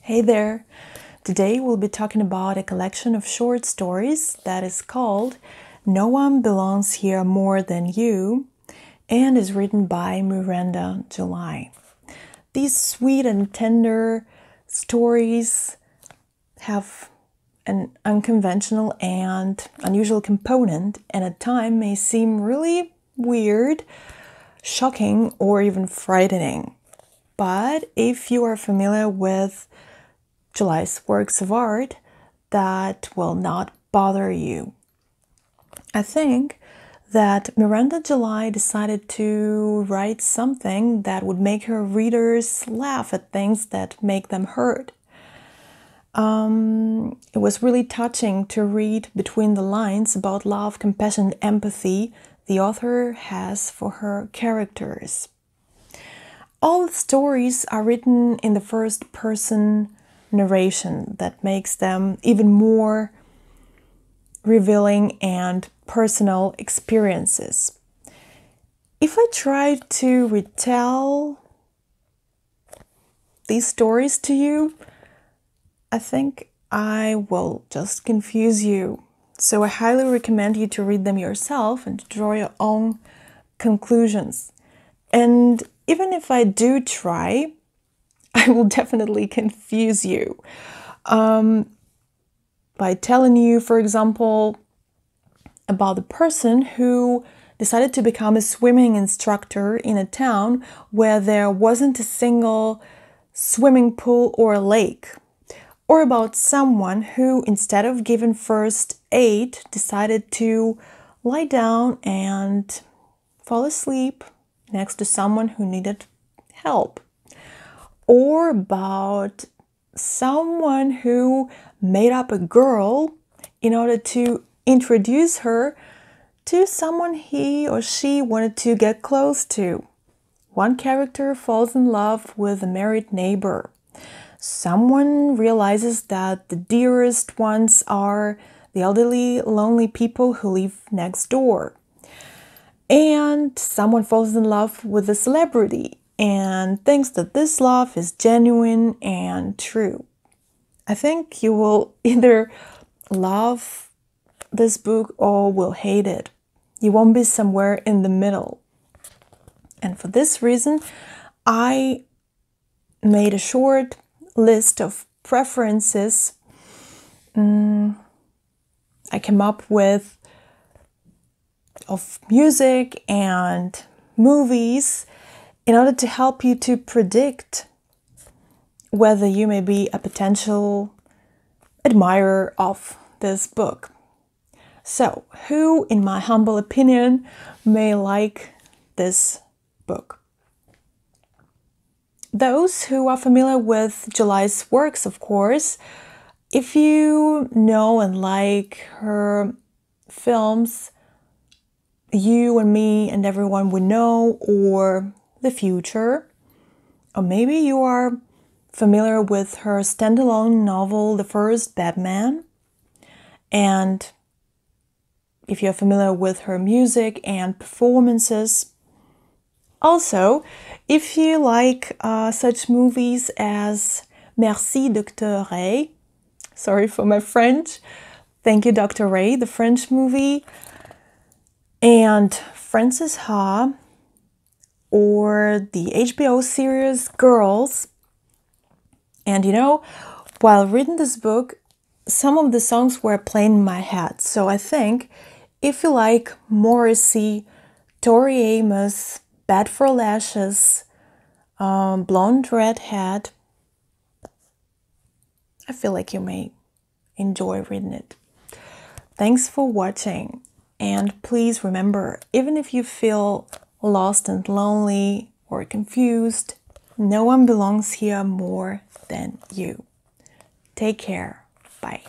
Hey there! Today we'll be talking about a collection of short stories that is called No One Belongs Here More Than You and is written by Miranda, July. These sweet and tender stories have an unconventional and unusual component and at times may seem really weird, shocking, or even frightening. But if you are familiar with July's works of art, that will not bother you. I think that Miranda July decided to write something that would make her readers laugh at things that make them hurt. It was really touching to read between the lines about love, compassion, and empathy the author has for her characters. All the stories are written in the first person narration that makes them even more revealing and personal experiences. If I tried to retell these stories to you, I think I will just confuse you. So I highly recommend you to read them yourself and to draw your own conclusions. And even if I do try, I will definitely confuse you by telling you, for example, about the person who decided to become a swimming instructor in a town where there wasn't a single swimming pool or lake, or about someone who, instead of giving first aid, decided to lie down and fall asleep next to someone who needed help. Or about someone who made up a girl in order to introduce her to someone he or she wanted to get close to. One character falls in love with a married neighbor. Someone realizes that the dearest ones are the elderly, lonely people who live next door. And someone falls in love with a celebrity and thinks that this love is genuine and true. I think you will either love this book or will hate it. You won't be somewhere in the middle. And for this reason, I made a short list of preferences I came up with of music and movies in order to help you to predict whether you may be a potential admirer of this book. So, who, in my humble opinion, may like this book? Those who are familiar with July's works, of course. If you know and like her films, You and Me and Everyone We Know, or The Future, or maybe you are familiar with her standalone novel, The First Batman, and if you're familiar with her music and performances. Also, if you like such movies as Merci, Dr. Ray, sorry for my French, Thank You, Dr. Ray, the French movie, and Frances Ha, or the HBO series Girls. And you know, while reading this book, some of the songs were playing in my head. So I think if you like Morrissey, Tori Amos, Bad for Lashes, Blonde Redhead, I feel like you may enjoy reading it. Thanks for watching. And please remember, even if you feel lost and lonely or confused, no one belongs here more than you. Take care. Bye.